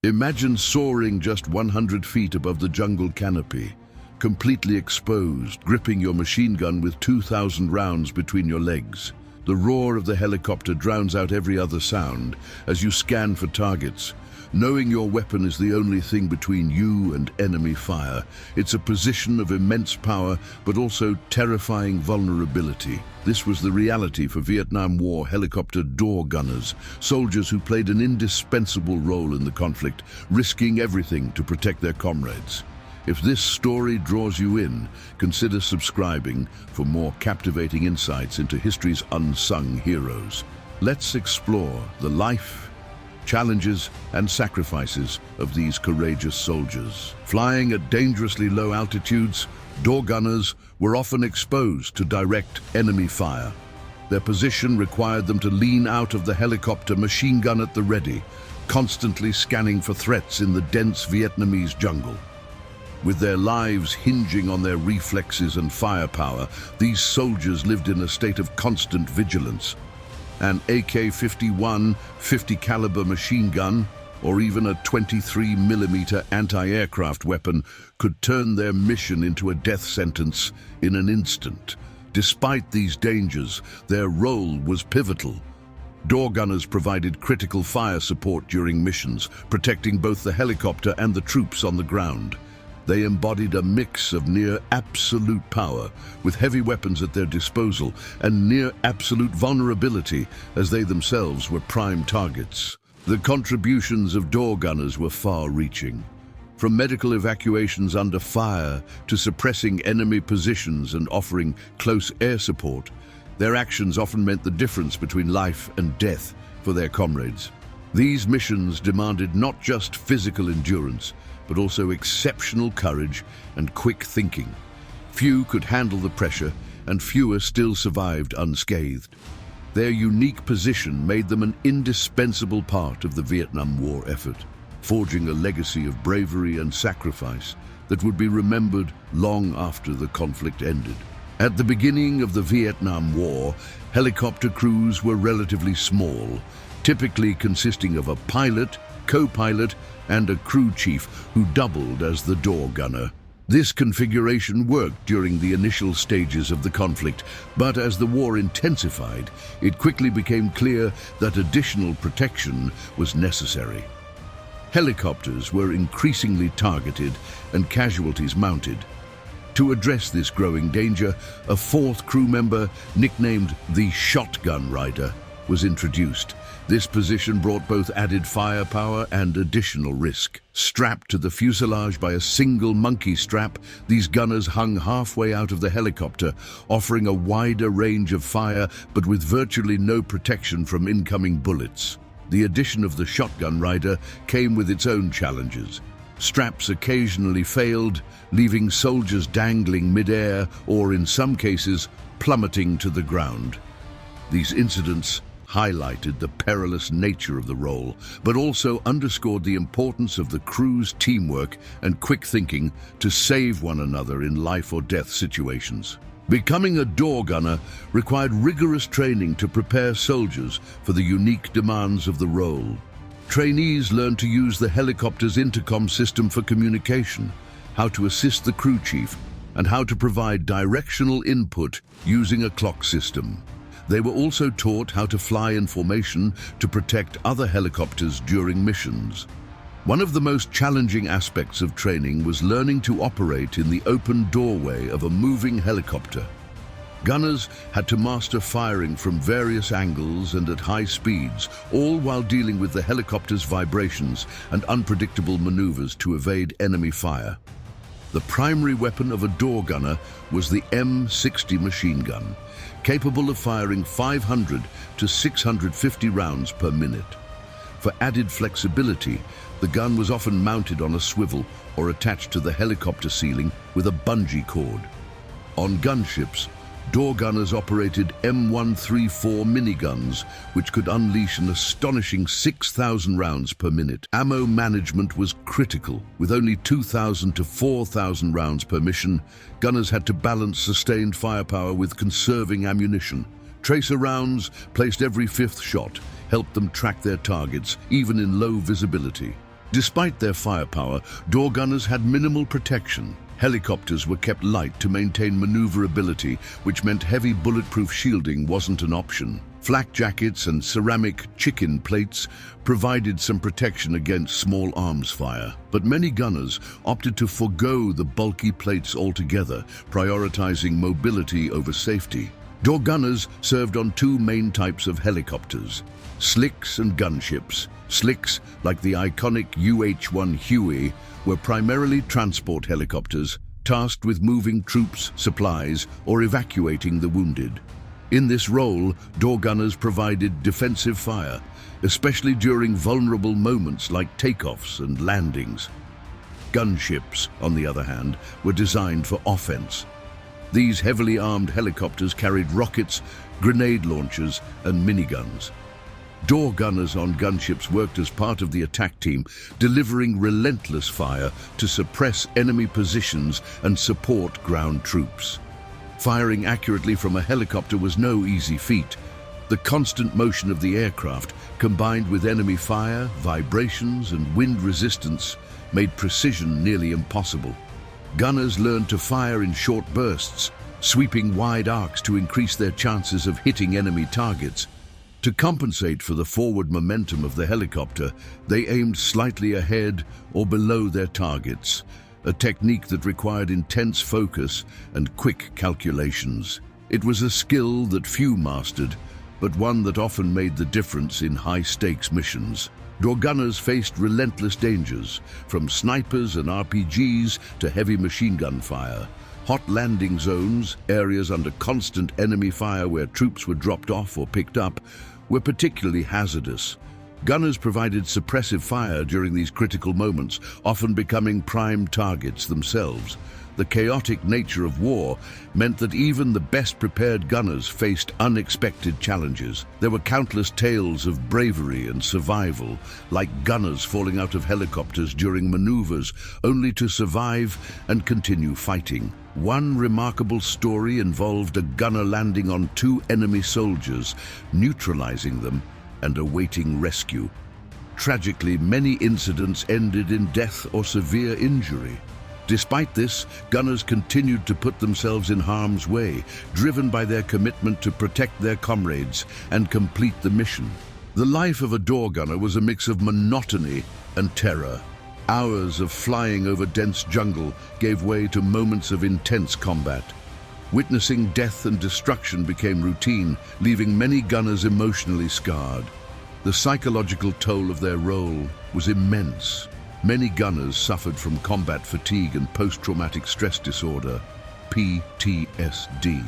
Imagine soaring just 100 feet above the jungle canopy, completely exposed, gripping your machine gun with 2,000 rounds between your legs. The roar of the helicopter drowns out every other sound as you scan for targets. Knowing your weapon is the only thing between you and enemy fire. It's a position of immense power, but also terrifying vulnerability. This was the reality for Vietnam War helicopter door gunners, soldiers who played an indispensable role in the conflict, risking everything to protect their comrades. If this story draws you in, consider subscribing for more captivating insights into history's unsung heroes. Let's explore the life, challenges and sacrifices of these courageous soldiers. Flying at dangerously low altitudes, door gunners were often exposed to direct enemy fire. Their position required them to lean out of the helicopter, machine gun at the ready, constantly scanning for threats in the dense Vietnamese jungle. With their lives hinging on their reflexes and firepower, these soldiers lived in a state of constant vigilance. An AK-51 50 caliber machine gun or even a 23mm anti-aircraft weapon could turn their mission into a death sentence in an instant. Despite these dangers, their role was pivotal. Door gunners provided critical fire support during missions, protecting both the helicopter and the troops on the ground. They embodied a mix of near-absolute power, with heavy weapons at their disposal, and near-absolute vulnerability, as they themselves were prime targets. The contributions of door gunners were far-reaching. From medical evacuations under fire to suppressing enemy positions and offering close air support, their actions often meant the difference between life and death for their comrades. These missions demanded not just physical endurance, but also exceptional courage and quick thinking. Few could handle the pressure, and fewer still survived unscathed. Their unique position made them an indispensable part of the Vietnam War effort, forging a legacy of bravery and sacrifice that would be remembered long after the conflict ended. At the beginning of the Vietnam War, helicopter crews were relatively small, typically consisting of a pilot, co-pilot, and a crew chief who doubled as the door gunner. This configuration worked during the initial stages of the conflict, but as the war intensified, it quickly became clear that additional protection was necessary. Helicopters were increasingly targeted and casualties mounted. To address this growing danger, a fourth crew member, nicknamed the shotgun rider, was introduced. This position brought both added firepower and additional risk. Strapped to the fuselage by a single monkey strap, these gunners hung halfway out of the helicopter, offering a wider range of fire but with virtually no protection from incoming bullets. The addition of the shotgun rider came with its own challenges. Straps occasionally failed, leaving soldiers dangling mid-air or, in some cases, plummeting to the ground. These incidents highlighted the perilous nature of the role, but also underscored the importance of the crew's teamwork and quick thinking to save one another in life or death situations. Becoming a door gunner required rigorous training to prepare soldiers for the unique demands of the role. Trainees learned to use the helicopter's intercom system for communication, how to assist the crew chief, and how to provide directional input using a clock system. They were also taught how to fly in formation to protect other helicopters during missions. One of the most challenging aspects of training was learning to operate in the open doorway of a moving helicopter. Gunners had to master firing from various angles and at high speeds, all while dealing with the helicopter's vibrations and unpredictable maneuvers to evade enemy fire. The primary weapon of a door gunner was the M60 machine gun, capable of firing 500 to 650 rounds per minute. For added flexibility, the gun was often mounted on a swivel or attached to the helicopter ceiling with a bungee cord. On gunships, door gunners operated M134 miniguns, which could unleash an astonishing 6,000 rounds per minute. Ammo management was critical. With only 2,000 to 4,000 rounds per mission, gunners had to balance sustained firepower with conserving ammunition. Tracer rounds, placed every fifth shot, helped them track their targets, even in low visibility. Despite their firepower, door gunners had minimal protection. Helicopters were kept light to maintain maneuverability, which meant heavy bulletproof shielding wasn't an option. Flak jackets and ceramic chicken plates provided some protection against small arms fire, but many gunners opted to forego the bulky plates altogether, prioritizing mobility over safety. Door gunners served on two main types of helicopters: slicks and gunships. Slicks, like the iconic UH-1 Huey, were primarily transport helicopters tasked with moving troops, supplies, or evacuating the wounded. In this role, door gunners provided defensive fire, especially during vulnerable moments like takeoffs and landings. Gunships, on the other hand, were designed for offense. These heavily armed helicopters carried rockets, grenade launchers, and miniguns. Door gunners on gunships worked as part of the attack team, delivering relentless fire to suppress enemy positions and support ground troops. Firing accurately from a helicopter was no easy feat. The constant motion of the aircraft, combined with enemy fire, vibrations, and wind resistance, made precision nearly impossible. Gunners learned to fire in short bursts, sweeping wide arcs to increase their chances of hitting enemy targets. To compensate for the forward momentum of the helicopter, they aimed slightly ahead or below their targets, a technique that required intense focus and quick calculations. It was a skill that few mastered, but one that often made the difference in high-stakes missions. Door gunners faced relentless dangers, from snipers and RPGs to heavy machine gun fire. Hot landing zones, areas under constant enemy fire where troops were dropped off or picked up, were particularly hazardous. Gunners provided suppressive fire during these critical moments, often becoming prime targets themselves. The chaotic nature of war meant that even the best prepared gunners faced unexpected challenges. There were countless tales of bravery and survival, like gunners falling out of helicopters during maneuvers, only to survive and continue fighting. One remarkable story involved a gunner landing on two enemy soldiers, neutralizing them and awaiting rescue. Tragically, many incidents ended in death or severe injury. Despite this, gunners continued to put themselves in harm's way, driven by their commitment to protect their comrades and complete the mission. The life of a door gunner was a mix of monotony and terror. Hours of flying over dense jungle gave way to moments of intense combat. Witnessing death and destruction became routine, leaving many gunners emotionally scarred. The psychological toll of their role was immense. Many gunners suffered from combat fatigue and post-traumatic stress disorder, PTSD.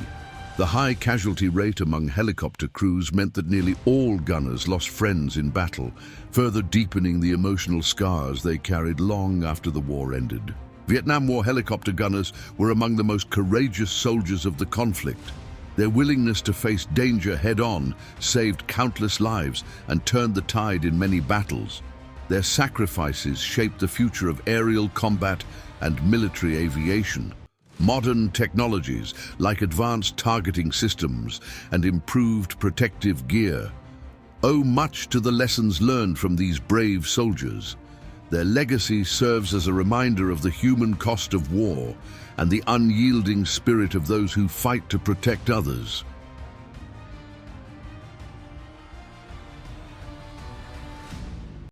The high casualty rate among helicopter crews meant that nearly all gunners lost friends in battle, further deepening the emotional scars they carried long after the war ended. Vietnam War helicopter gunners were among the most courageous soldiers of the conflict. Their willingness to face danger head-on saved countless lives and turned the tide in many battles. Their sacrifices shaped the future of aerial combat and military aviation. Modern technologies, like advanced targeting systems and improved protective gear, owe much to the lessons learned from these brave soldiers. Their legacy serves as a reminder of the human cost of war and the unyielding spirit of those who fight to protect others.